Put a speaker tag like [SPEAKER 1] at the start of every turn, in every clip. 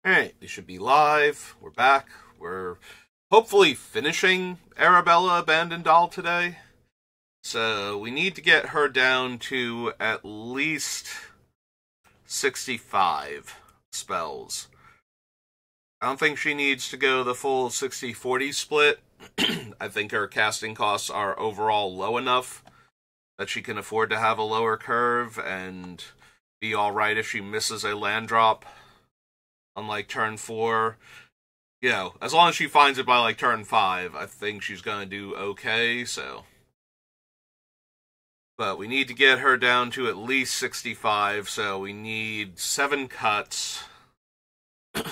[SPEAKER 1] Alright, we should be live. We're back. We're hopefully finishing Arabella Abandoned Doll today. So we need to get her down to at least 65 spells. I don't think she needs to go the full 60-40 split. I think her casting costs are overall low enough that she can afford to have a lower curve and be alright if she misses a land drop. Unlike turn 4, as long as she finds it by, like, turn 5, I think she's gonna do okay, so. But we need to get her down to at least 65, so we need 7 cuts.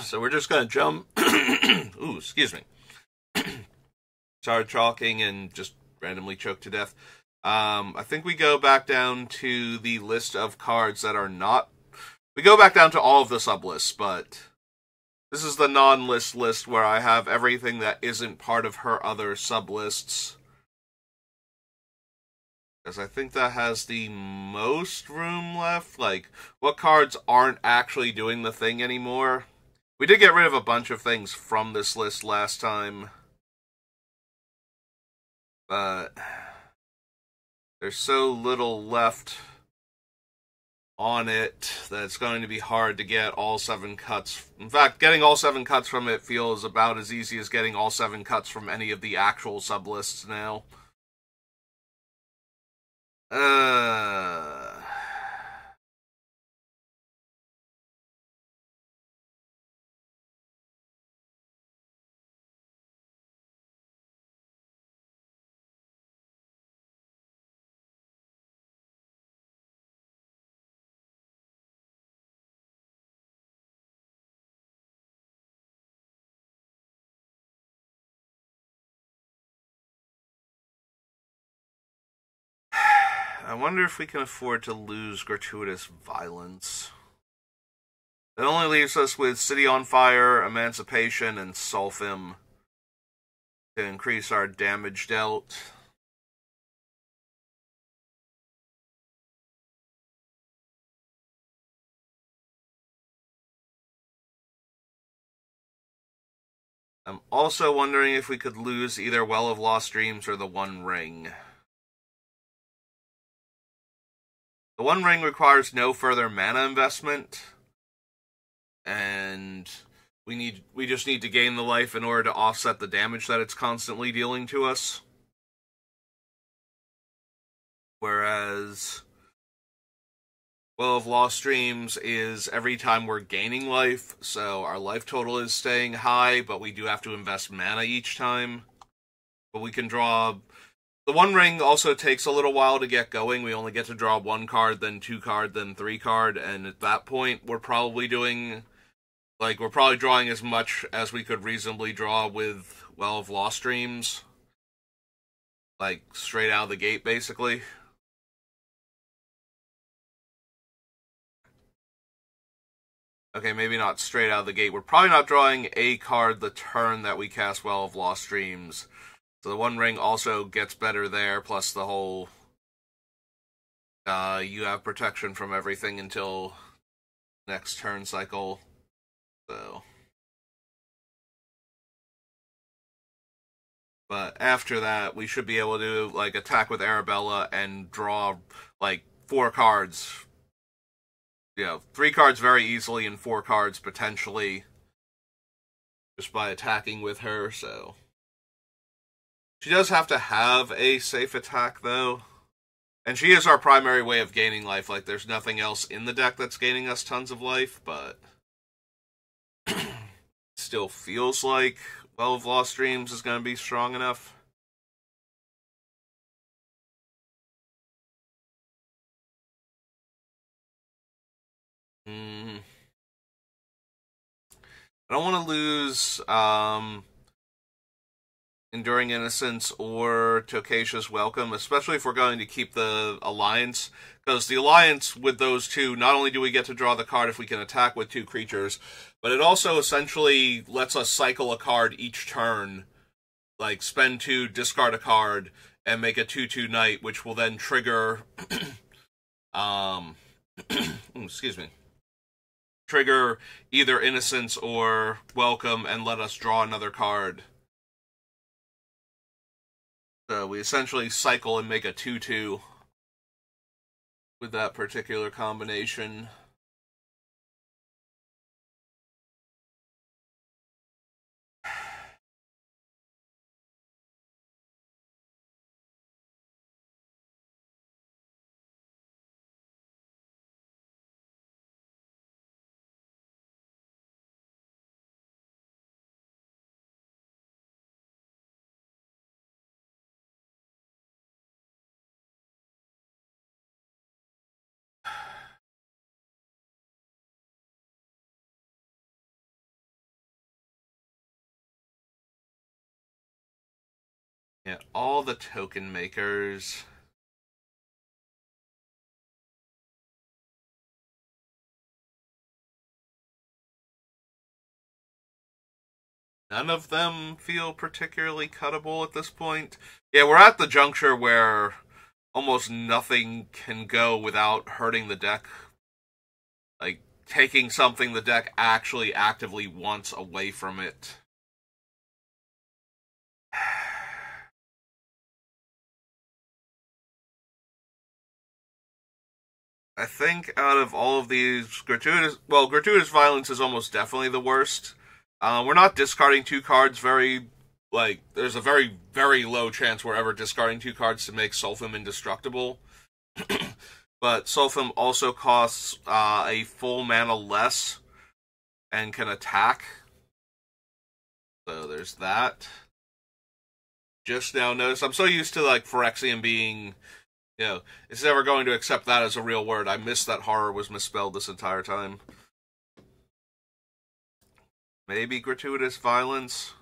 [SPEAKER 1] So we're just gonna jump. Ooh, excuse me. Started talking and just randomly choked to death. I think we go back down to the list of cards that are not. We go back down to all of the sublists, but this is the non-list list where I have everything that isn't part of her other sublists. Because I think that has the most room left. Like, what cards aren't actually doing the thing anymore? We did get rid of a bunch of things from this list last time. But there's so little left on it that it's going to be hard to get all 7 cuts. In fact, getting all 7 cuts from it feels about as easy as getting all 7 cuts from any of the actual sublists now. I wonder if we can afford to lose Gratuitous Violence. It only leaves us with City on Fire, Emancipation, and Sulfim to increase our damage dealt. I'm also wondering if we could lose either Well of Lost Dreams or the One Ring. The One Ring requires no further mana investment, and we just need to gain the life in order to offset the damage that it's constantly dealing to us. Whereas Well of Lost Dreams is every time we're gaining life, so our life total is staying high, but we do have to invest mana each time. But we can draw. The One Ring also takes a little while to get going. We only get to draw 1 card, then 2 card, then 3 card, and at that point, we're probably drawing as much as we could reasonably draw with Well of Lost Dreams. Like, straight out of the gate, basically. Okay, maybe not straight out of the gate. We're probably not drawing a card the turn that we cast Well of Lost Dreams. So the One Ring also gets better there, plus the whole, you have protection from everything until next turn cycle, so. But after that, we should be able to, like, attack with Arabella and draw, like, 4 cards. 3 cards very easily and 4 cards potentially, just by attacking with her, so. She does have to have a safe attack, though. And she is our primary way of gaining life. Like, there's nothing else in the deck that's gaining us tons of life, but still feels like Well of Lost Dreams is going to be strong enough. I don't want to lose Enduring Innocence or Tokasha's Welcome, especially if we're going to keep the Alliance, because the Alliance with those two, not only do we get to draw the card if we can attack with 2 creatures, but it also essentially lets us cycle a card each turn, like spend 2, discard a card, and make a 2/2 Knight, which will then trigger, excuse me, trigger either Innocence or Welcome and let us draw another card. So we essentially cycle and make a 2/2 with that particular combination. Yeah, all the token makers. None of them feel particularly cuttable at this point. Yeah, we're at the juncture where almost nothing can go without hurting the deck. Like, taking something the deck actually actively wants away from it. I think out of all of these, Gratuitous Violence is almost definitely the worst. We're not discarding 2 cards there's a very, very low chance we're ever discarding 2 cards to make Sulfim indestructible. But Sulfim also costs a full mana less and can attack. So there's that. Just now noticed, I'm so used to Phyrexian being, it's never going to accept that as a real word. I missed that horror was misspelled this entire time. Maybe Gratuitous Violence.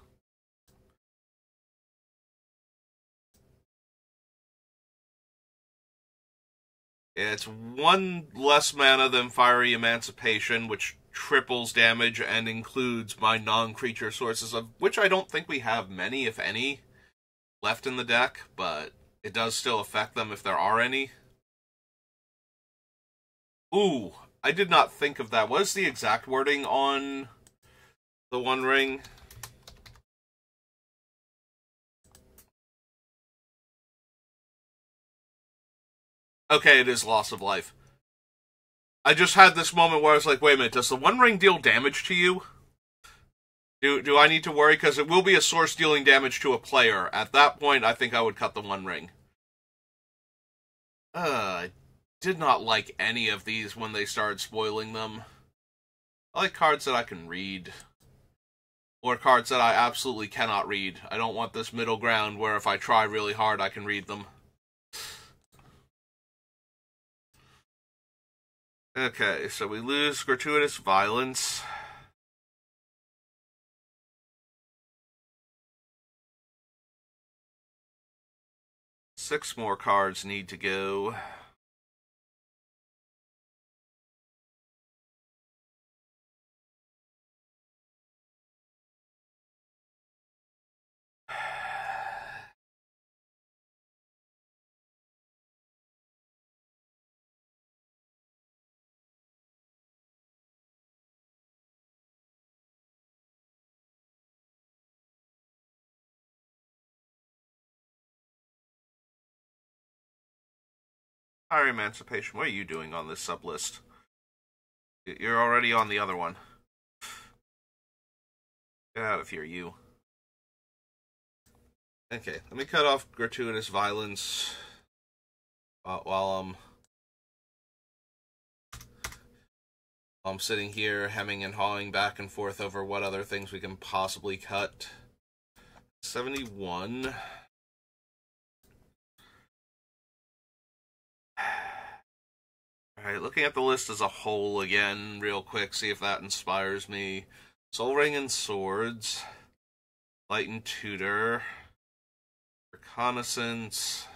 [SPEAKER 1] It's 1 less mana than Fiery Emancipation, which triples damage and includes my non-creature sources, of which I don't think we have many, if any, left in the deck, but it does still affect them if there are any. Ooh, I did not think of that. What is the exact wording on the One Ring? Okay, it is loss of life. I just had this moment where I was like, wait a minute, does the One Ring deal damage to you? Do I need to worry? Because it will be a source dealing damage to a player. At that point, I think I would cut the One Ring. I did not like any of these when they started spoiling them. I like cards that I can read. Or cards that I absolutely cannot read. I don't want this middle ground where if I try really hard, I can read them. Okay, so we lose Gratuitous Violence. Six more cards need to go. Fiery Emancipation, what are you doing on this sublist? You're already on the other one. Get out of here, you. Okay, let me cut off Gratuitous Violence while I'm sitting here hemming and hawing back and forth over what other things we can possibly cut. 71. Alright, looking at the list as a whole again, real quick, see if that inspires me. Sol Ring and Swords. Light and Tutor. Reconnaissance.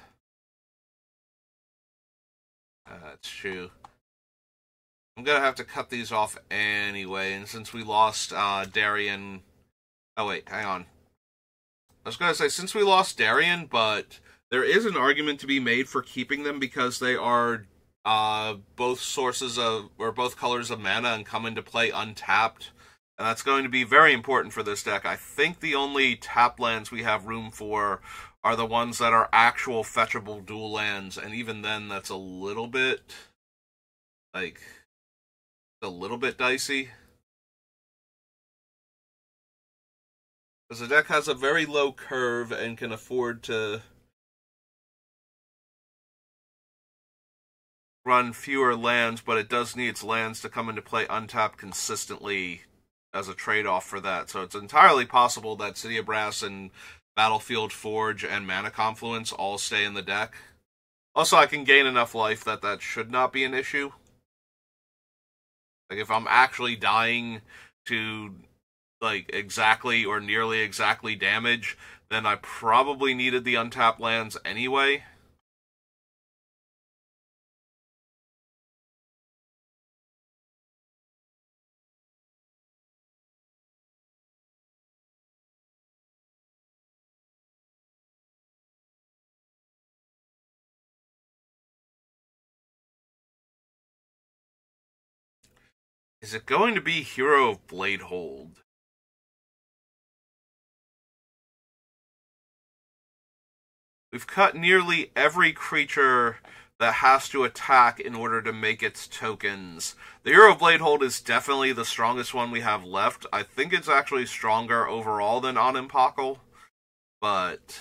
[SPEAKER 1] That's true. I'm gonna have to cut these off anyway, and since we lost Darien... Oh wait, hang on. I was gonna say, since we lost Darien, but there is an argument to be made for keeping them because they are both sources of, or both colors of mana and come into play untapped. And that's going to be very important for this deck. I think the only tap lands we have room for are the ones that are actual fetchable dual lands, and even then that's a little bit, like, a little bit dicey. Because the deck has a very low curve and can afford to run fewer lands, but it does need its lands to come into play untapped consistently as a trade-off for that. So it's entirely possible that City of Brass and Battlefield Forge and Mana Confluence all stay in the deck. Also, I can gain enough life that that should not be an issue. Like, if I'm actually dying to, like, exactly or nearly exactly damage, then I probably needed the untapped lands anyway. Is it going to be Hero of Bladehold? We've cut nearly every creature that has to attack in order to make its tokens. The Hero of Bladehold is definitely the strongest one we have left. I think it's actually stronger overall than Animpakal, but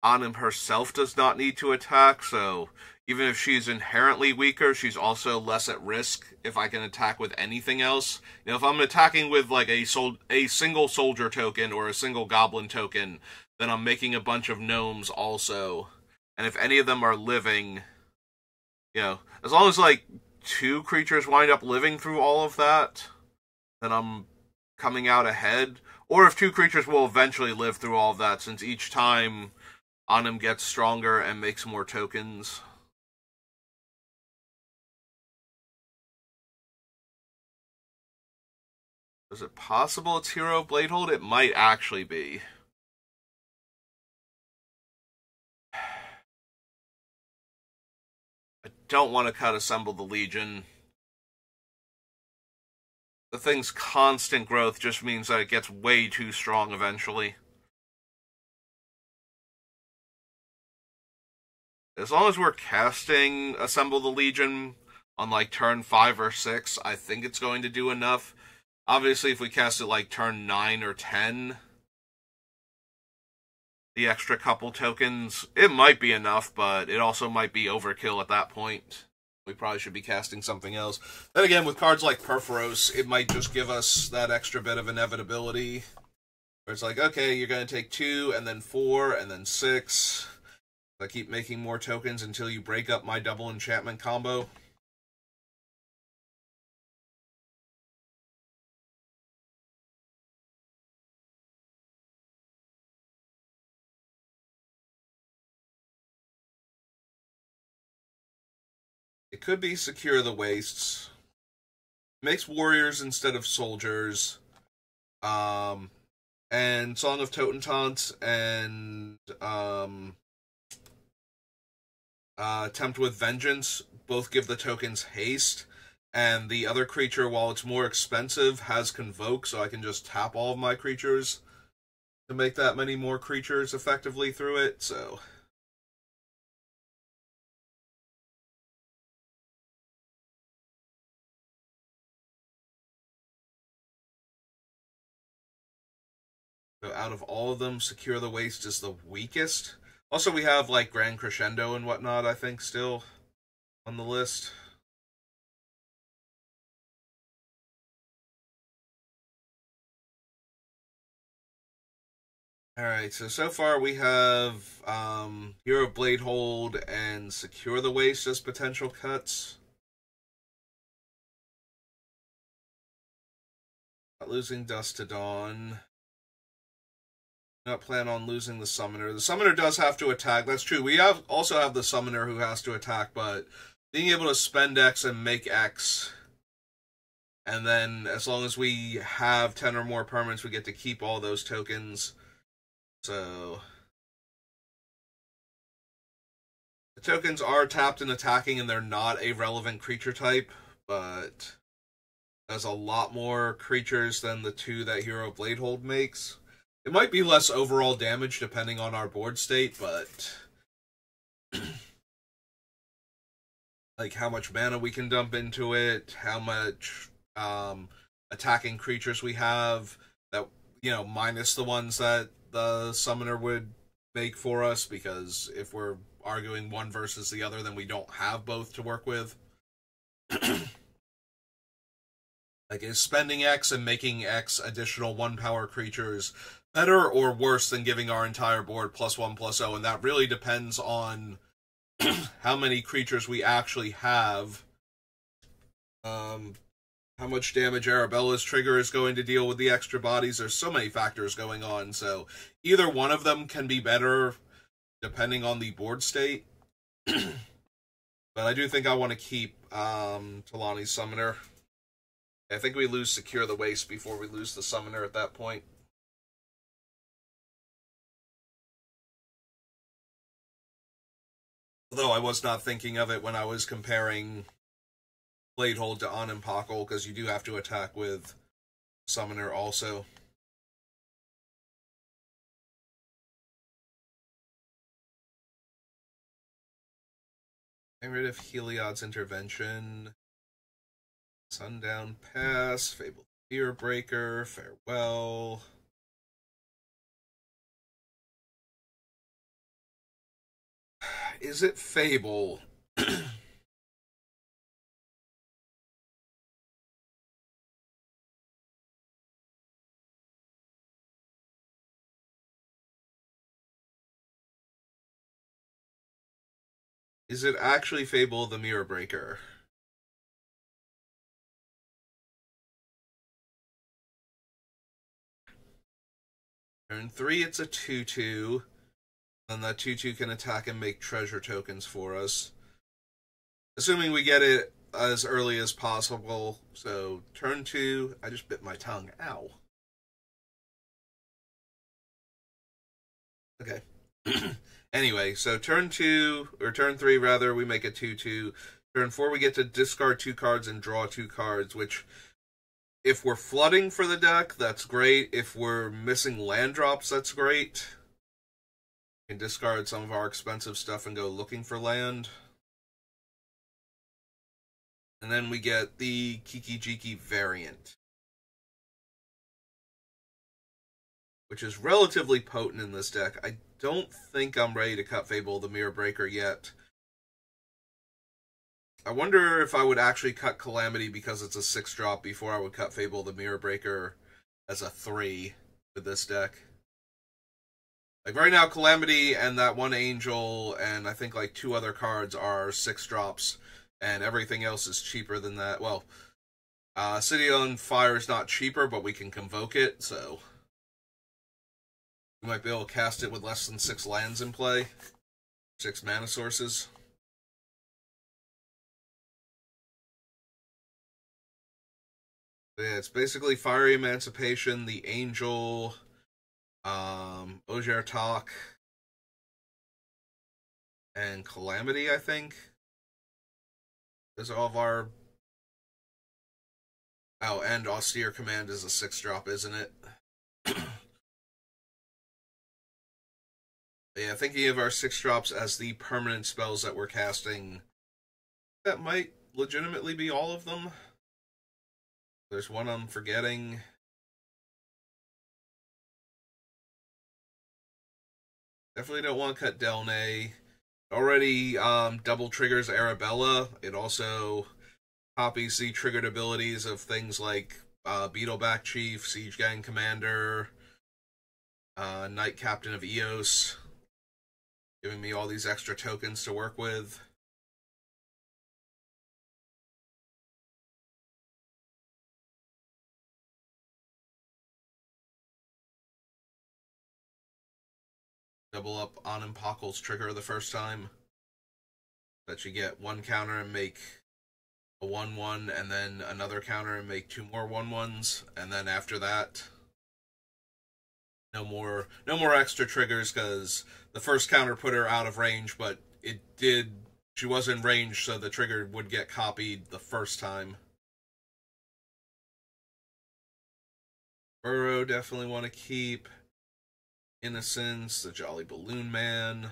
[SPEAKER 1] Anim herself does not need to attack, so even if she's inherently weaker, she's also less at risk if I can attack with anything else. You know, if I'm attacking with, like, a single soldier token or a single goblin token, then I'm making a bunch of gnomes also. And if any of them are living, you know, as long as, like, 2 creatures wind up living through all of that, then I'm coming out ahead. Or if 2 creatures will eventually live through all of that, since each time Anim gets stronger and makes more tokens. Is it possible it's Hero of Bladehold? It might actually be. I don't want to cut Assemble the Legion. The thing's constant growth just means that it gets way too strong eventually. As long as we're casting Assemble the Legion on, like, turn 5 or 6, I think it's going to do enough. Obviously, if we cast it, like, turn 9 or 10, the extra couple tokens, it might be enough, but it also might be overkill at that point. We probably should be casting something else. Then again, with cards like Purphoros, it might just give us that extra bit of inevitability, where it's like, okay, you're going to take 2, and then 4, and then 6. I keep making more tokens until you break up my double enchantment combo. It could be Secure the Wastes. It makes warriors instead of soldiers. And Song of Totentant and Tempt with Vengeance both give the tokens haste. And the other creature, while it's more expensive, has Convoke, so I can just tap all of my creatures to make that many more creatures effectively through it, so... So out of all of them, Secure the Waste is the weakest. Also, we have, like, Grand Crescendo and whatnot, I think, still on the list. Alright, so far we have Hero of Bladehold and Secure the Waste as potential cuts. Not losing Dust to Dawn. Not plan on losing the Summoner. The Summoner does have to attack. That's true. We also have the Summoner who has to attack, but being able to spend X and make X, and then as long as we have 10 or more permanents, we get to keep all those tokens. So tokens are tapped and attacking, and they're not a relevant creature type, but there's a lot more creatures than the 2 that Hero Bladehold makes. It might be less overall damage depending on our board state, but like how much mana we can dump into it, how much attacking creatures we have, that, you know, minus the ones that the summoner would make for us, because if we're arguing one versus the other, then we don't have both to work with. Like, is spending X and making X additional 1-power creatures better or worse than giving our entire board +1/+0? And that really depends on how many creatures we actually have, how much damage Arabella's trigger is going to deal with the extra bodies. There's so many factors going on, so either one of them can be better depending on the board state. But I do think I want to keep Talani's Summoner. I think we lose Secure the Waste before we lose the Summoner at that point. Although I was not thinking of it when I was comparing Bladehold to Onimpakul, because you do have to attack with Summoner also. Get rid of Heliod's Intervention. Sundown Pass, Fabled Fearbreaker, Farewell. Is it Fable? Is it actually Fable the Mirror Breaker? Turn 3, it's a 2/2. Then that 2/2 can attack and make treasure tokens for us. Assuming we get it as early as possible. So, turn 2, I just bit my tongue. Ow. Okay. Anyway, so turn 2, or turn 3 rather, we make a 2/2. Turn 4, we get to discard 2 cards and draw 2 cards, which, if we're flooding for the deck, that's great. If we're missing land drops, that's great. We can discard some of our expensive stuff and go looking for land. And then we get the Kiki-Jiki variant, which is relatively potent in this deck. I don't think I'm ready to cut Fable the Mirror Breaker yet. I wonder if I would actually cut Calamity because it's a 6-drop before I would cut Fable the Mirror Breaker as a 3 with this deck. Like, right now, Calamity and that one Angel and I think like 2 other cards are 6-drops, and everything else is cheaper than that. Well, City on Fire is not cheaper, but we can convoke it, so we might be able to cast it with less than 6 lands in play. 6 mana sources. Yeah, it's basically Fiery Emancipation, the Angel, Ogier Talk, and Calamity, I think. Those are all of our... Oh, and Austere Command is a 6-drop, isn't it? Yeah, thinking of our 6-drops as the permanent spells that we're casting, that might legitimately be all of them. There's one I'm forgetting. Definitely don't want to cut Delnay. Already double triggers Arabella. It also copies the triggered abilities of things like Beetleback Chief, Siege Gang Commander, Knight Captain of Eos, giving me all these extra tokens to work with. Double up Onimpakul's trigger the first time. That you get 1 counter and make a 1/1, and then another counter and make 2 more 1/1s, and then after that, no more extra triggers, because the first counter put her out of range, but she was in range, so the trigger would get copied the first time. Burrow definitely want to keep. Innocence, the Jolly Balloon Man.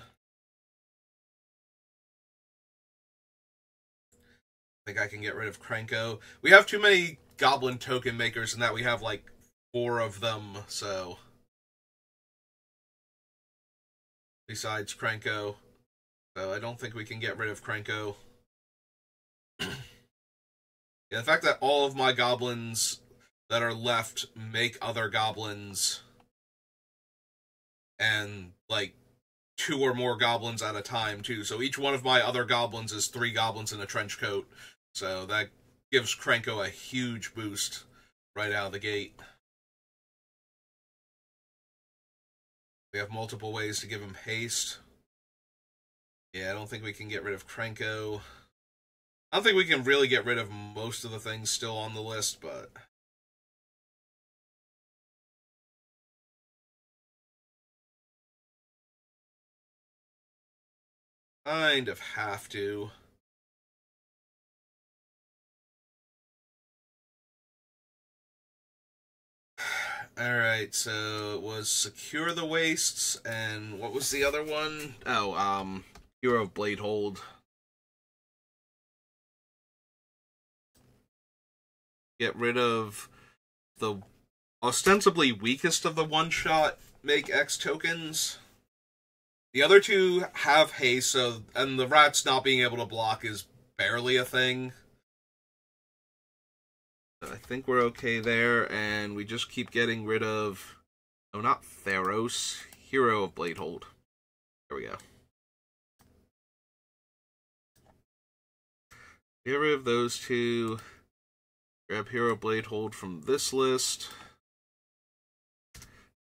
[SPEAKER 1] I think I can get rid of Krenko. We have too many Goblin token makers in that we have like 4 of them, so. Besides Krenko. So I don't think we can get rid of Krenko. Yeah, the fact that all of my goblins that are left make other goblins, and like 2 or more goblins at a time too. So each one of my other goblins is 3 goblins in a trench coat. So that gives Krenko a huge boost right out of the gate. We have multiple ways to give him haste. Yeah, I don't think we can get rid of Krenko. I don't think we can really get rid of most of the things still on the list, but kind of have to. Alright, so it was Secure the Wastes, and what was the other one? Oh, Hero of Bladehold. Get rid of the ostensibly weakest of the one-shot make X tokens. The other 2 have haste, so, and the rats not being able to block is barely a thing. I think we're okay there, and we just keep getting rid of... No, not Theros. Hero of Bladehold. There we go. Get rid of those 2. Grab Hero Bladehold from this list.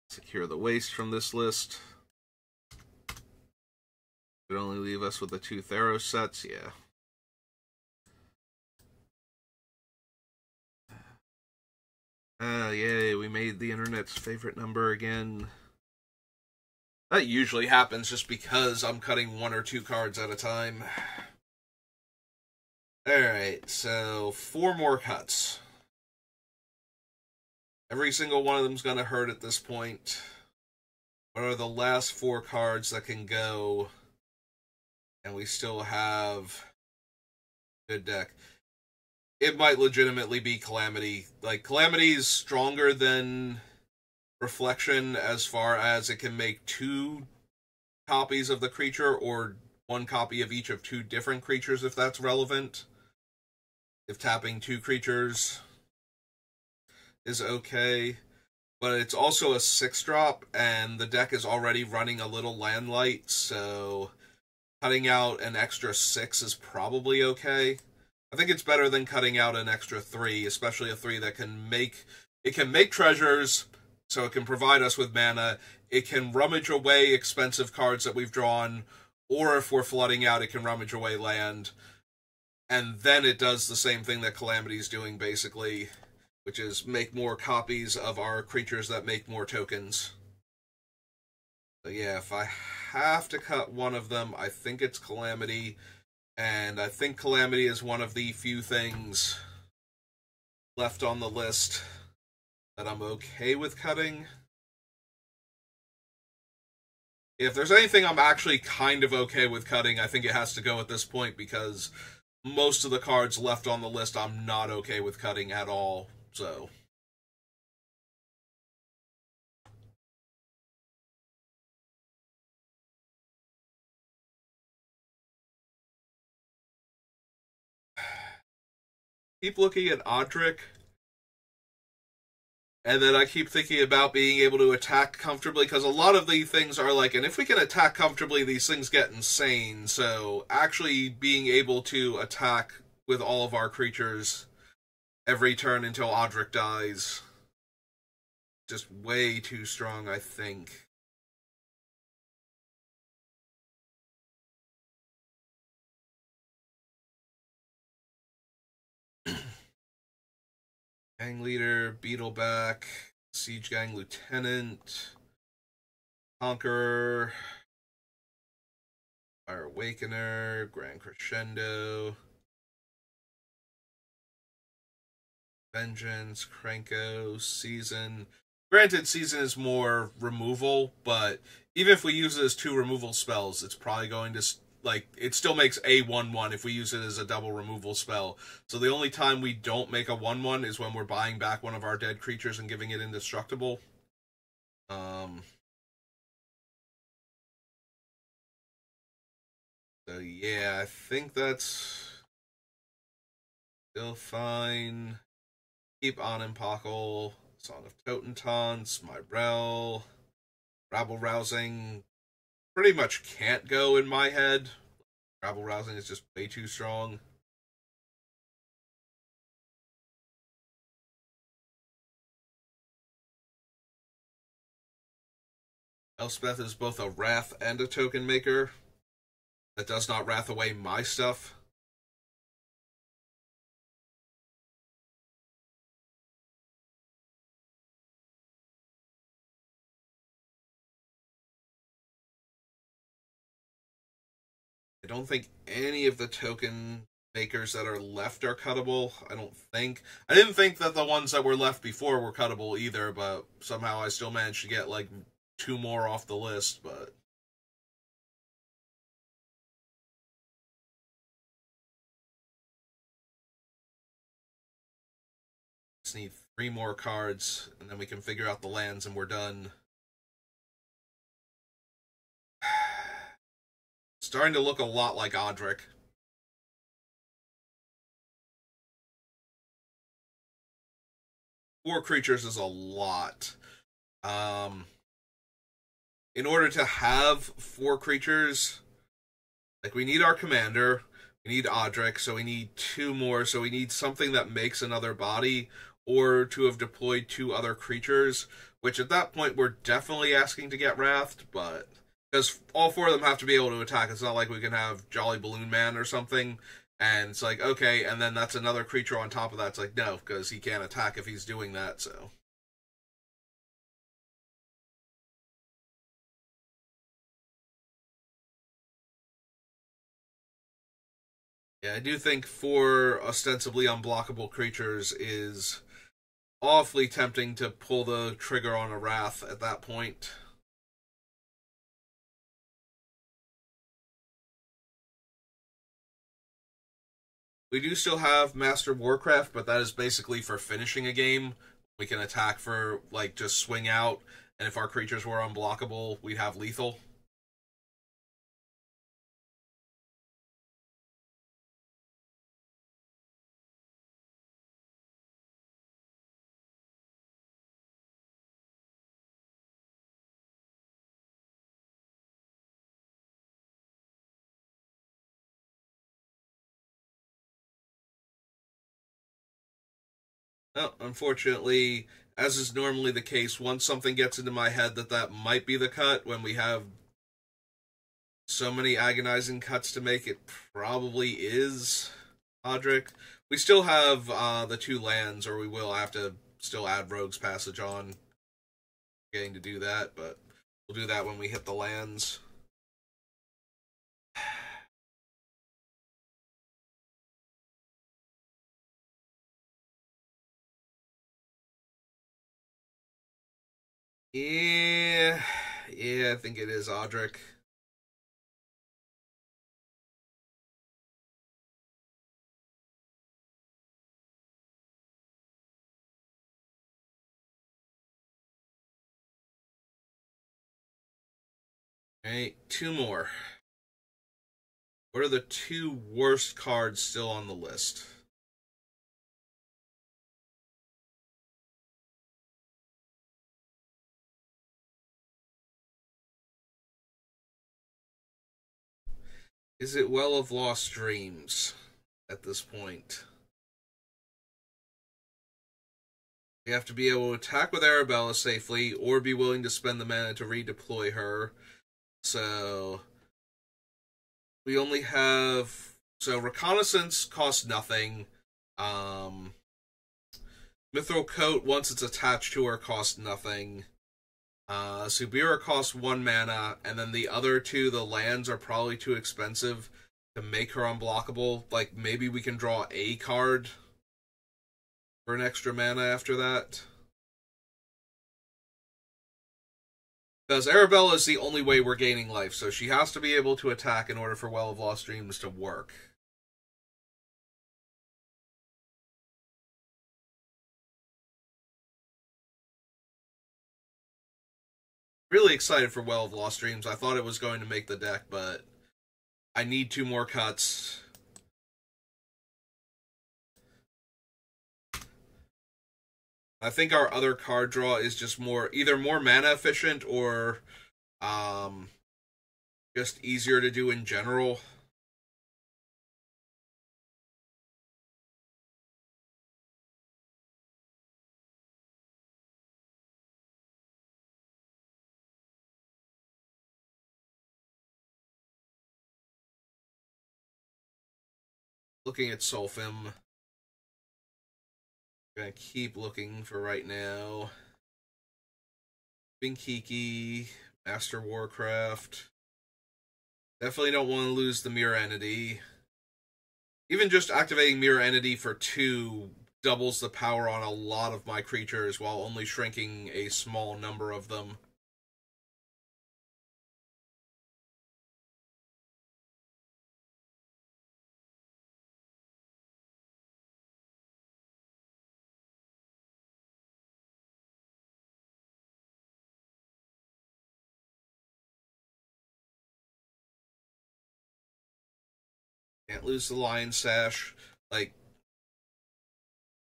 [SPEAKER 1] Secure the Waste from this list. Would only leave us with the 2 Theros sets, yeah. Yay, we made the internet's favorite number again. That usually happens just because I'm cutting 1 or 2 cards at a time. Alright, so 4 more cuts. Every single one of them's gonna hurt at this point. What are the last 4 cards that can go? And we still have good deck. It might legitimately be Calamity. Like, Calamity is stronger than Reflection as far as it can make 2 copies of the creature, or 1 copy of each of 2 different creatures if that's relevant. If tapping 2 creatures is okay. But it's also a 6-drop, and the deck is already running a little land light, so cutting out an extra 6 is probably okay. I think it's better than cutting out an extra 3, especially a 3 that can make... It can make treasures, so it can provide us with mana. It can rummage away expensive cards that we've drawn, or if we're flooding out, it can rummage away land. And then it does the same thing that Calamity's doing, basically, which is make more copies of our creatures that make more tokens. So yeah, if I have to cut one of them, I think it's Calamity. And I think Calamity is one of the few things left on the list that I'm okay with cutting. If there's anything I'm actually kind of okay with cutting, I think it has to go at this point, because most of the cards left on the list I'm not okay with cutting at all, so... Keep looking at Odric, and then I keep thinking about being able to attack comfortably, because a lot of the things are like, and if we can attack comfortably, these things get insane, so actually being able to attack with all of our creatures every turn until Odric dies, just way too strong, I think. Gang Leader, Beetleback, Siege Gang Lieutenant, Conqueror. Fire Awakener, Grand Crescendo, Vengeance, Krenko, Season. Granted, Season is more removal, but even if we use it as 2 removal spells, it's probably going to, like, it still makes a 1/1 if we use it as a double removal spell. So the only time we don't make a 1/1 is when we're buying back one of our dead creatures and giving it indestructible. So yeah, I think that's still fine. Keep Onenpockle, Song of Totentanz, Smyrel, Rabble Rousing. Pretty much can't go in my head. Rabble Rousing is just way too strong. Elspeth is both a Wrath and a token maker. That does not Wrath away my stuff. I don't think any of the token makers that are left are cuttable. I don't think. I didn't think that the ones that were left before were cuttable either, but somehow I still managed to get like 2 more off the list, but just need 3 more cards and then we can figure out the lands and we're done. Starting to look a lot like Odric. Four creatures is a lot. In order to have 4 creatures, like, we need our commander, we need Odric, so we need 2 more, so we need something that makes another body, or to have deployed 2 other creatures, which at that point we're definitely asking to get Wrathed, but because all 4 of them have to be able to attack. It's not like we can have Jolly Balloon Man or something, and it's like, okay, and then that's another creature on top of that. It's like, no, because he can't attack if he's doing that, so. Yeah, I do think 4 ostensibly unblockable creatures is awfully tempting to pull the trigger on a Wrath at that point. We do still have Master Warcraft, but that is basically for finishing a game. We can attack for, like, just swing out, and if our creatures were unblockable, we'd have lethal. Well, unfortunately, as is normally the case, once something gets into my head that might be the cut, when we have so many agonizing cuts to make, it probably is Odric. We still have the 2 lands, or we will have to still add Rogue's Passage on. Getting to do that, but we'll do that when we hit the lands. Yeah, I think it is Odric. Alright, 2 more. What are the 2 worst cards still on the list? Is it Well of Lost Dreams at this point? We have to be able to attack with Arabella safely, or be willing to spend the mana to redeploy her. So we only have, so Reconnaissance costs nothing. Mithril Coat, once it's attached to her, costs nothing. Subira costs 1 mana, and then the other 2, the lands, are probably too expensive to make her unblockable. Like, maybe we can draw a card for an extra mana after that. Because Arabella is the only way we're gaining life, so she has to be able to attack in order for Well of Lost Dreams to work. Really excited for Well of Lost Dreams. I thought it was going to make the deck, but I need 2 more cuts. I think our other card draw is just either more mana efficient or just easier to do in general. Looking at Solfim. Gonna keep looking for right now. Binkiki, Master Warcraft. Definitely don't want to lose the Mirror Entity. Even just activating Mirror Entity for 2 doubles the power on a lot of my creatures while only shrinking a small number of them. Can't lose the Lion Sash. Like,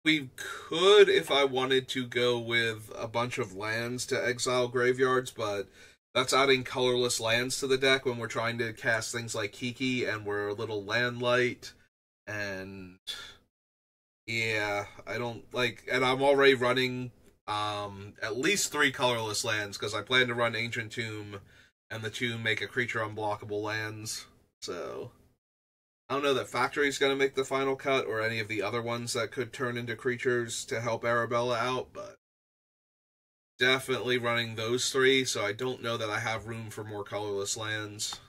[SPEAKER 1] we could, if I wanted to, go with a bunch of lands to exile graveyards, but that's adding colorless lands to the deck when we're trying to cast things like Kiki and we're a little land light. And yeah, I don't like, and I'm already running at least 3 colorless lands because I plan to run Ancient Tomb, and the 2 make a creature unblockable lands. So I don't know that Factory's going to make the final cut, or any of the other ones that could turn into creatures to help Arabella out, but definitely running those 3, so I don't know that I have room for more colorless lands.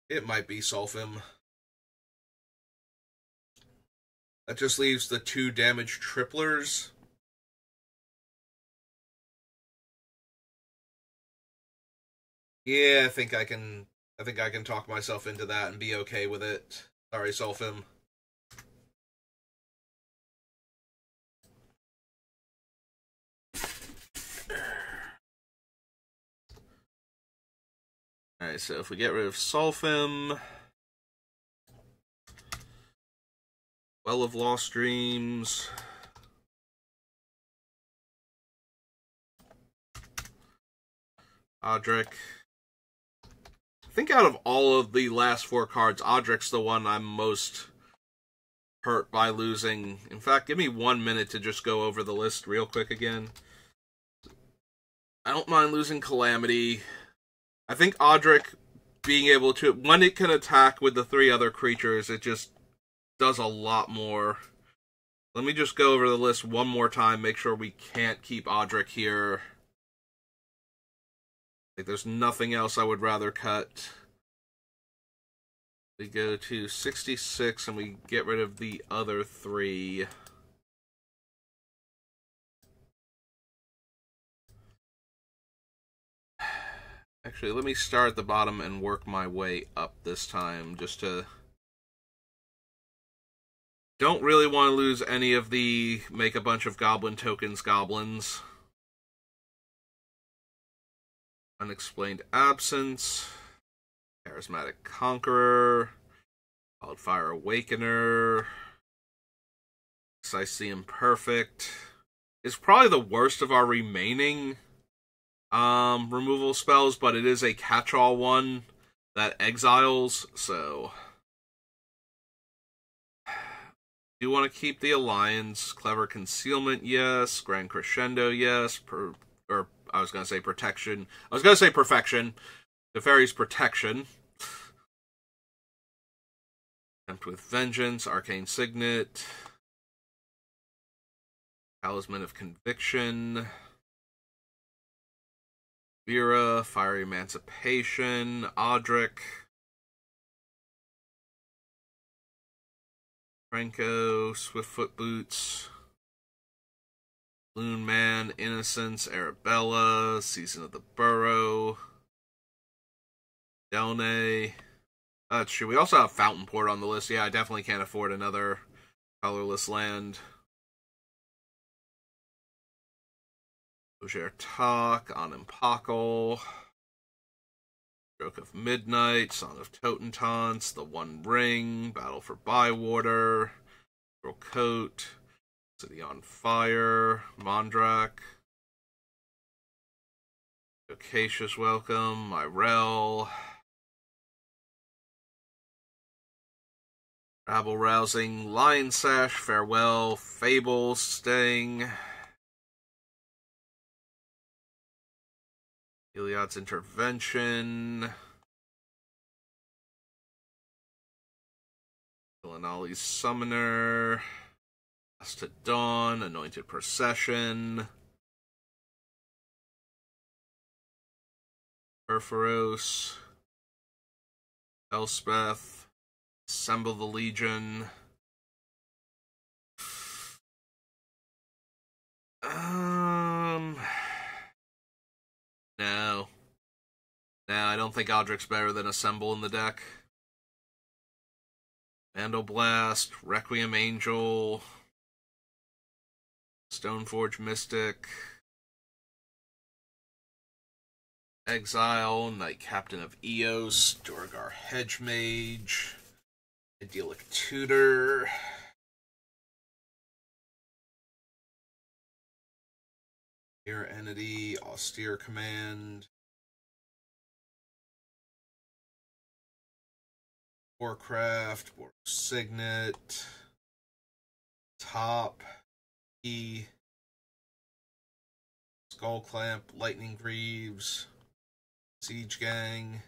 [SPEAKER 1] It might be Solfim. That just leaves the 2 damage triplers. Yeah, I think I can talk myself into that and be okay with it. Sorry, Solfim. Alright, so if we get rid of Solfim, Well of Lost Dreams, Odric. I think out of all of the last 4 cards, Odric's the one I'm most hurt by losing. In fact, give me 1 minute to just go over the list real quick again. I don't mind losing Calamity. I think Odric being able to, when it can attack with the 3 other creatures, it just does a lot more. Let me just go over the list one more time, make sure we can't keep Odric here. Like, there's nothing else I would rather cut. We go to 66 and we get rid of the other 3. Actually, let me start at the bottom and work my way up this time, just to... Don't really want to lose any of the make a bunch of goblin tokens goblins. Unexplained Absence, Charismatic Conqueror, Wildfire Awakener, Syceum Perfect. It's probably the worst of our remaining removal spells, but it is a catch-all one that exiles, so... Do want to keep the Alliance. Clever Concealment, yes. Grand Crescendo, yes. I was going to say Protection. I was going to say Perfection. Teferi's Protection. Attempt with Vengeance. Arcane Signet. Talisman of Conviction, Vera, Fiery Emancipation, Audric, Franco, Swiftfoot Boots, Loon Man, Innocence, Arabella, Season of the Burrow, Delnay. That's true. We also have Fountain Port on the list. Yeah, I definitely can't afford another colorless land. Ogier Talk, Animpakal, Stroke of Midnight, Song of Totentaunts, The One Ring, Battle for Bywater, Pearl Coat, City on Fire, Mondrak, Acacia's Welcome, Myrel, Rabble Rousing, Lion Sash, Farewell, Fable, Sting, Iliad's Intervention, Ilinali's Summoner, Last to Dawn, Anointed Procession, Perforos, Elspeth, Assemble the Legion. No. No, I don't think Audric's better than Assemble in the deck. Vandal Blast, Requiem Angel, Stoneforge Mystic, Exile, Knight Captain of Eos, Duergar Hedgemage, Idyllic Tutor, Air Entity, Austere Command, Warcraft, War Signet, Top, E, Skull Clamp, Lightning Greaves, Siege Gang,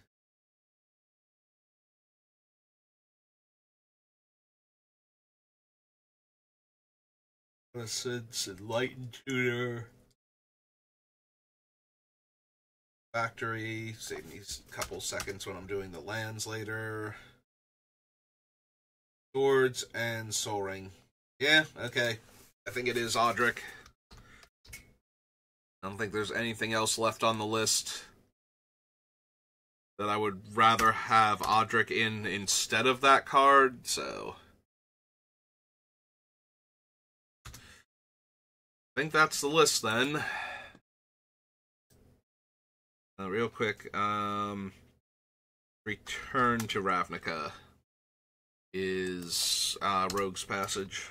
[SPEAKER 1] Acids, Enlightened Tutor, Factory, save me a couple seconds when I'm doing the lands later. Swords and Soul Ring. Yeah, okay. I think it is Audric. I don't think there's anything else left on the list that I would rather have Audric in instead of that card, so I think that's the list then. Real quick, Return to Ravnica is Rogue's Passage.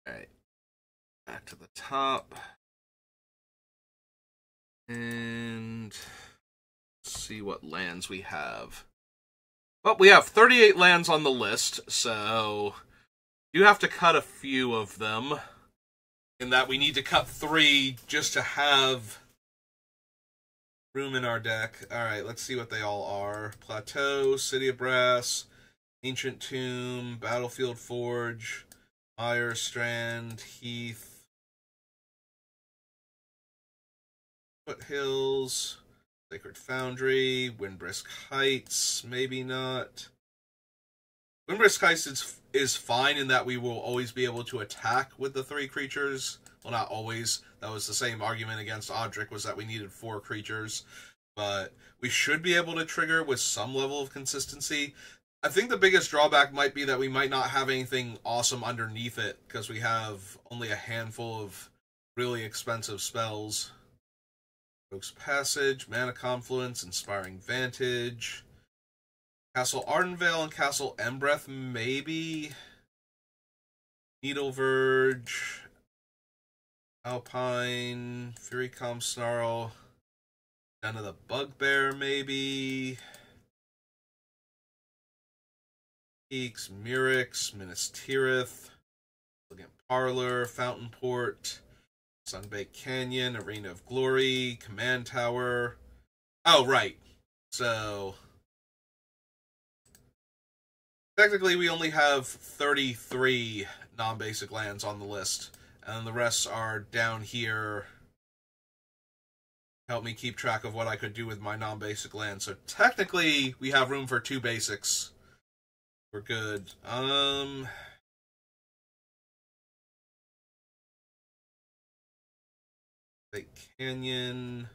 [SPEAKER 1] Alright, back to the top. And let's see what lands we have. Well, we have 38 lands on the list, so you have to cut a few of them. In that we need to cut 3 just to have room in our deck. Alright, let's see what they all are. Plateau, City of Brass, Ancient Tomb, Battlefield Forge, Mire Strand, Heath, Foothills, Sacred Foundry, Windbrisk Heights, maybe not. Windbrisk Heights is fine in that we will always be able to attack with the 3 creatures. Well, not always. That was the same argument against Audric, was that we needed 4 creatures. But we should be able to trigger with some level of consistency. I think the biggest drawback might be that we might not have anything awesome underneath it, because we have only a handful of really expensive spells. Rogue's Passage, Mana Confluence, Inspiring Vantage, Castle Ardenvale and Castle Embereth, maybe. Needle Verge, Alpine, Furycom Snarl, Den of the Bugbear, maybe. Peaks, Murex, Minas Tirith, Elegant Parlor, Fountain Port, Sunbaked Canyon, Arena of Glory, Command Tower. Oh, right. So Technically, we only have 33 non-basic lands on the list, and the rest are down here. Help me keep track of what I could do with my non-basic land. So technically, we have room for 2 basics. We're good. Lake Canyon.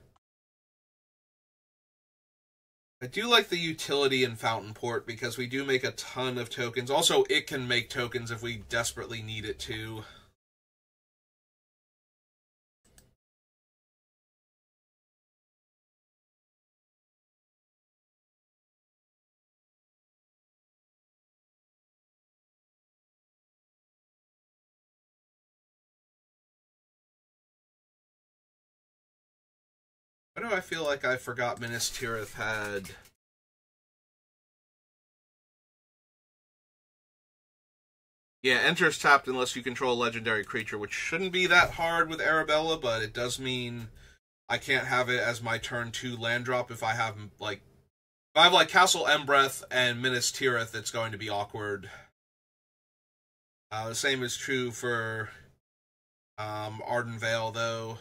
[SPEAKER 1] I do like the utility in Fountain Port because we do make a ton of tokens. Also, it can make tokens if we desperately need it to. Why do I feel like I forgot Minas Tirith had... Yeah, enters tapped unless you control a legendary creature, which shouldn't be that hard with Arabella, but it does mean I can't have it as my turn 2 land drop if I have, like... If I have, like, Castle Embreth and Minas Tirith, it's going to be awkward. The same is true for Ardenvale, though.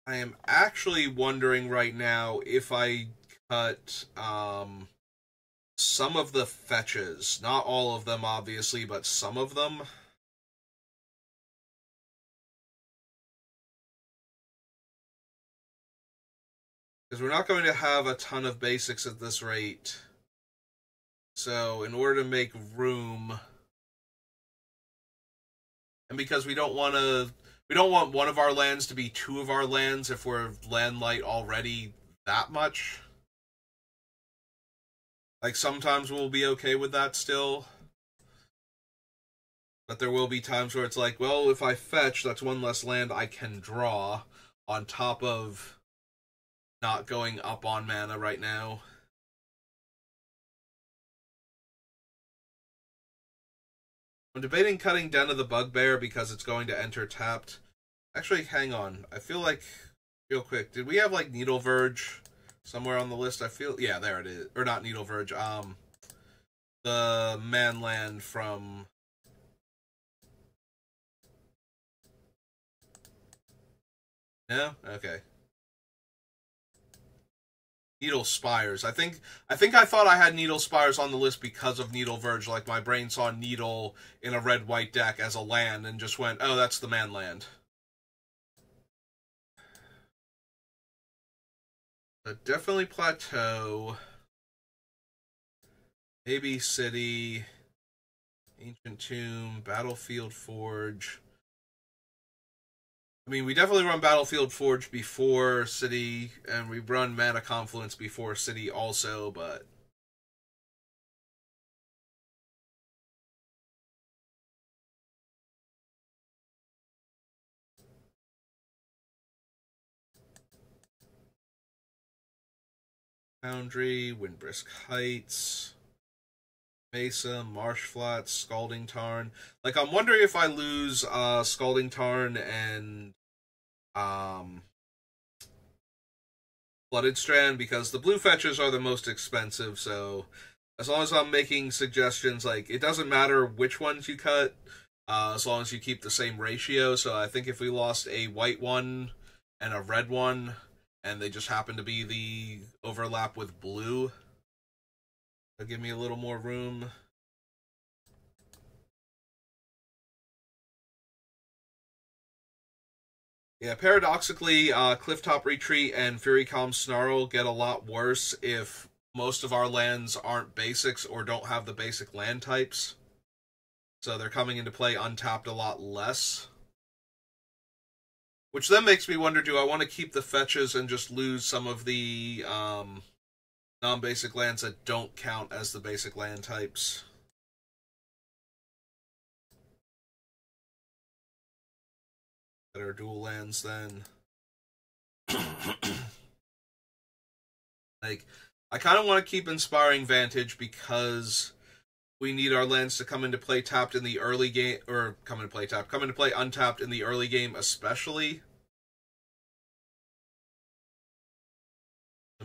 [SPEAKER 1] I am actually wondering right now if I cut some of the fetches. Not all of them, obviously, but some of them. Because we're not going to have a ton of basics at this rate. So, in order to make room... And because we don't want to... We don't want one of our lands to be 2 of our lands if we're land light already that much. Like, sometimes we'll be okay with that still. But there will be times where it's like, well, if I fetch, that's 1 less land I can draw on top of not going up on mana right now. I'm debating cutting Den of the Bugbear because it's going to enter tapped. Actually, hang on. I feel like, real quick, did we have, like, Needle Verge somewhere on the list? I feel, yeah, there it is. Or not Needle Verge, the Manland from... No? Okay. Needle Spires. I think I thought I had Needle Spires on the list because of Needle Verge. Like, my brain saw Needle in a red-white deck as a land and just went, oh, that's the Manland. But definitely Plateau. Maybe City. Ancient Tomb. Battlefield Forge. I mean, we definitely run Battlefield Forge before City, and we run Mana Confluence before City also, but... Foundry, Windbrisk Heights, Mesa, Marsh Flats, Scalding Tarn. Like, I'm wondering if I lose Scalding Tarn and Flooded Strand, because the blue fetches are the most expensive, so as long as I'm making suggestions, like, it doesn't matter which ones you cut, as long as you keep the same ratio. So I think if we lost a white one and a red one, and they just happen to be the overlap with blue, that'll give me a little more room. Yeah, paradoxically, Clifftop Retreat and Furycalm Snarl get a lot worse if most of our lands aren't basics or don't have the basic land types. So they're coming into play untapped a lot less. Which then makes me wonder, do I want to keep the fetches and just lose some of the non-basic lands that don't count as the basic land types? That are dual lands then. Like, I kind of want to keep Inspiring Vantage because we need our lands to come into play tapped in the early game, or come into play untapped in the early game especially.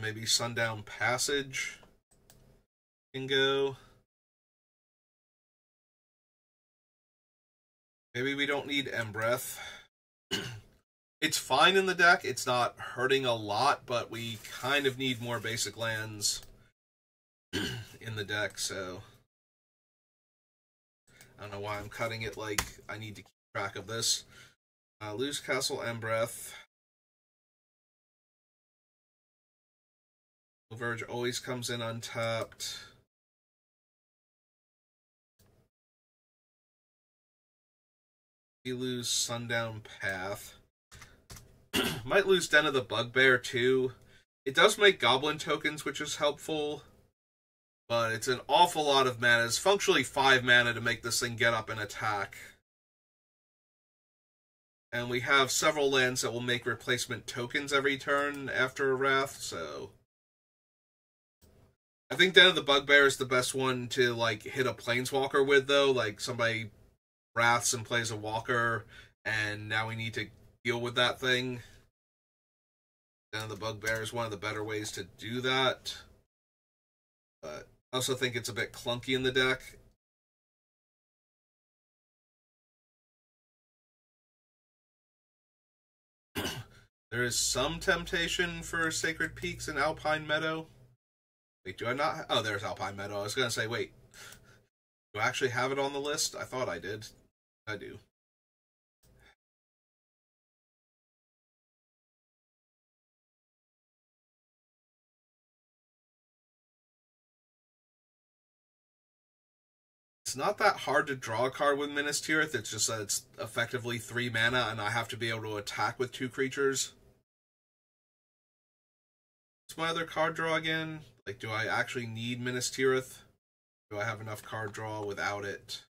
[SPEAKER 1] Maybe Sundown Passage can go. Maybe we don't need Embereth. It's fine in the deck, it's not hurting a lot, but we kind of need more basic lands in the deck, so I don't know why I'm cutting it like I need to keep track of this. Lose Castle Embereth. Verge always comes in untapped. We lose Sundown Path. Might lose Den of the Bugbear too. It does make Goblin tokens, which is helpful. But it's an awful lot of mana. It's functionally 5 mana to make this thing get up and attack. And we have several lands that will make replacement tokens every turn after a Wrath, so I think Den of the Bugbear is the best one to like hit a Planeswalker with, though. Like somebody Wraths and plays a Walker, and now we need to deal with that thing. Den of the Bugbear is one of the better ways to do that. But I also think it's a bit clunky in the deck. There is some temptation for Sacred Peaks and Alpine Meadow. Wait, do I not? Oh, there's Alpine Meadow. I was going to say, wait. Do I actually have it on the list? I thought I did. I do. It's not that hard to draw a card with Minas Tirith. It's just that it's effectively 3 mana, and I have to be able to attack with 2 creatures. What's my other card draw again? Like, do I actually need Minas Tirith? Do I have enough card draw without it?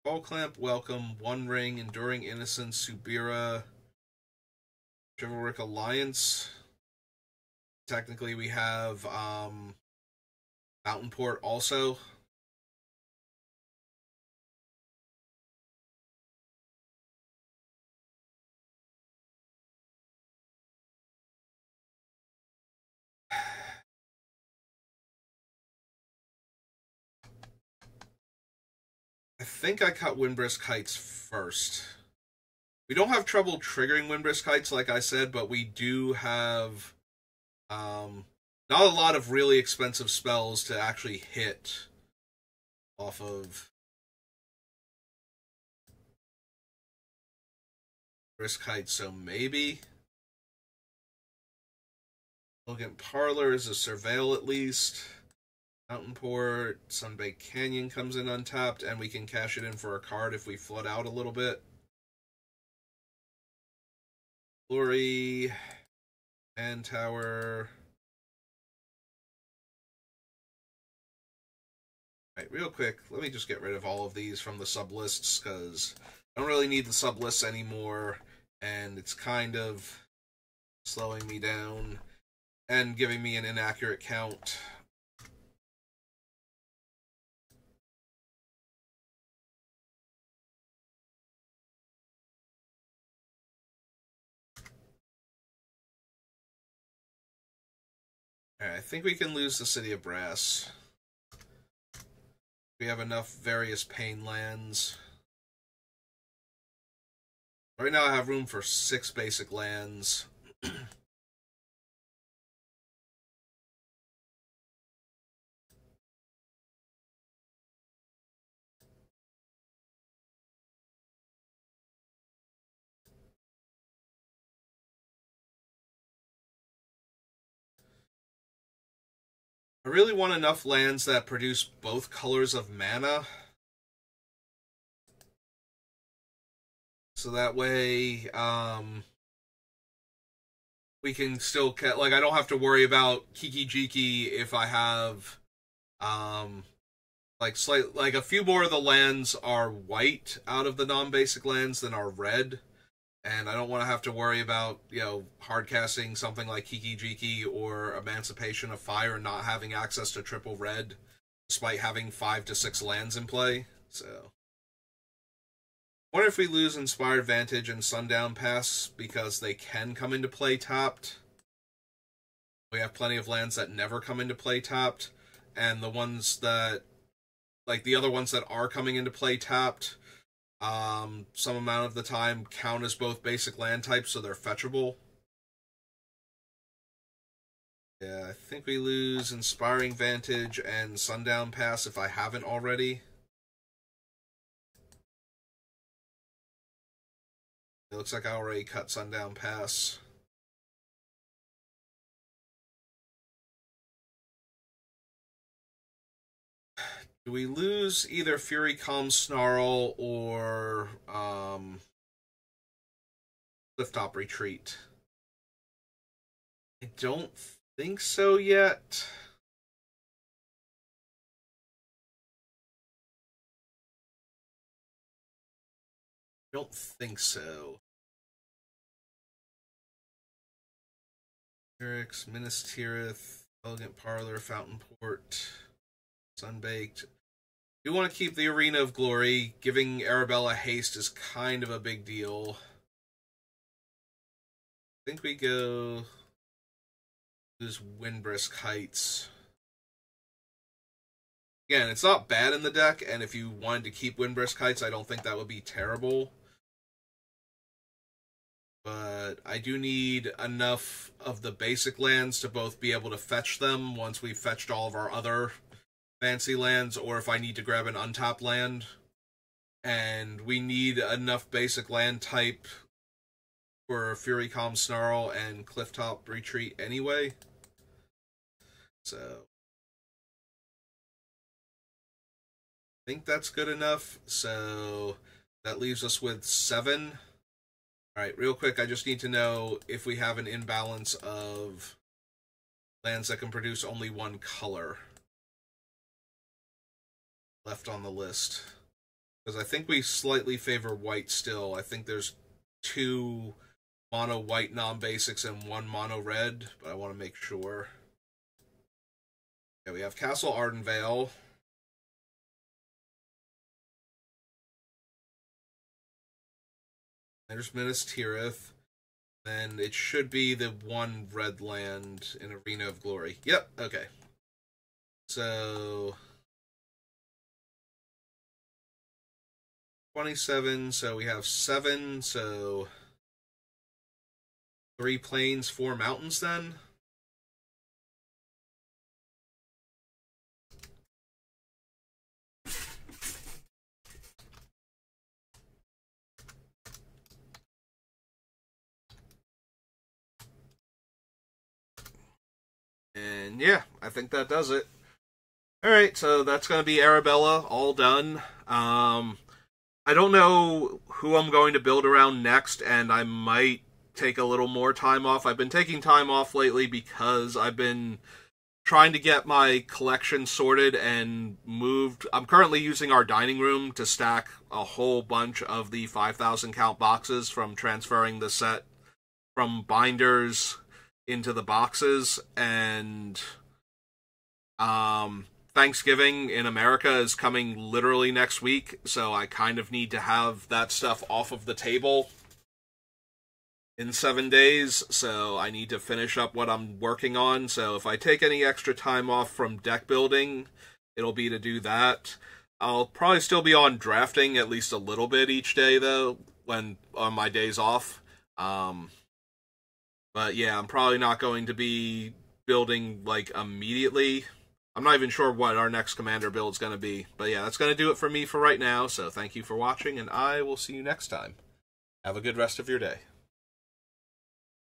[SPEAKER 1] Skullclamp, Welcome, One Ring, Enduring Innocence, Subira, Chivalric Alliance. Technically, we have Mountain Port also. I think I cut Windbrisk Heights first. We don't have trouble triggering Windbrisk Heights, like I said, but we do have not a lot of really expensive spells to actually hit off of Brisk Heights, so maybe. Elegant Parlor is a Surveil at least. Mountain Port, Sunbaked Canyon comes in untapped, and we can cash it in for a card if we flood out a little bit. Glory, and Tower. Alright, real quick, let me just get rid of all of these from the sub-lists, because I don't really need the sub-lists anymore, and it's kind of slowing me down and giving me an inaccurate count. Alright, I think we can lose the City of Brass. We have enough various pain lands. Right now I have room for 6 basic lands. I really want enough lands that produce both colors of mana. So that way, we can still, like, I don't have to worry about Kiki Jiki if I have, like a few more of the lands are white out of the non-basic lands than are red. And I don't want to have to worry about, hardcasting something like Kiki Jiki or Emancipation of Fire and not having access to triple red, despite having 5 to 6 lands in play. So, I wonder if we lose Inspired Vantage and Sundown Pass because they can come into play tapped. We have plenty of lands that never come into play tapped, and the ones that, like the other ones that are coming into play tapped, some amount of the time count as both basic land types, so they're fetchable. Yeah, I think we lose Inspiring Vantage and Sundown Pass if I haven't already. It looks like I already cut Sundown Pass. Do we lose either Fury Calm Snarl or Clifftop Retreat? I don't think so yet. I don't think so. Eric's, Minas Tirith, Elegant Parlor, Fountain Port, Sunbaked. You want to keep the Arena of Glory. Giving Arabella haste is kind of a big deal. I think we go use Windbrisk Heights. Again, it's not bad in the deck, and if you wanted to keep Windbrisk Heights, I don't think that would be terrible. But I do need enough of the basic lands to both be able to fetch them once we've fetched all of our other fancy lands, or if I need to grab an untapped land. And we need enough basic land type for Fury Calm Snarl and Clifftop Retreat anyway. So I think that's good enough. So that leaves us with 7. Alright, real quick, I just need to know if we have an imbalance of lands that can produce only one color left on the list. Because I think we slightly favor white still. I think there's 2 mono white non-basics and 1 mono red, but I want to make sure. Yeah, we have Castle Ardenvale. There's Minas Tirith. Then it should be the 1 red land in Arena of Glory. Yep, okay. So 27, so we have 7, so 3 plains, 4 mountains then. And yeah, I think that does it. Alright, so that's going to be Arabella, all done. I don't know who I'm going to build around next, and I might take a little more time off. I've been taking time off lately because I've been trying to get my collection sorted and moved. I'm currently using our dining room to stack a whole bunch of the 5,000 count boxes from transferring the set from binders into the boxes, and Thanksgiving in America is coming literally next week, so I kind of need to have that stuff off of the table in 7 days, so I need to finish up what I'm working on. So if I take any extra time off from deck building, it'll be to do that. I'll probably still be on drafting at least a little bit each day, though, when on my days off. But yeah, I'm probably not going to be building, like, immediately. I'm not even sure what our next commander build is going to be. But yeah, that's going to do it for me for right now. So thank you for watching, and I will see you next time. Have a good rest of your day.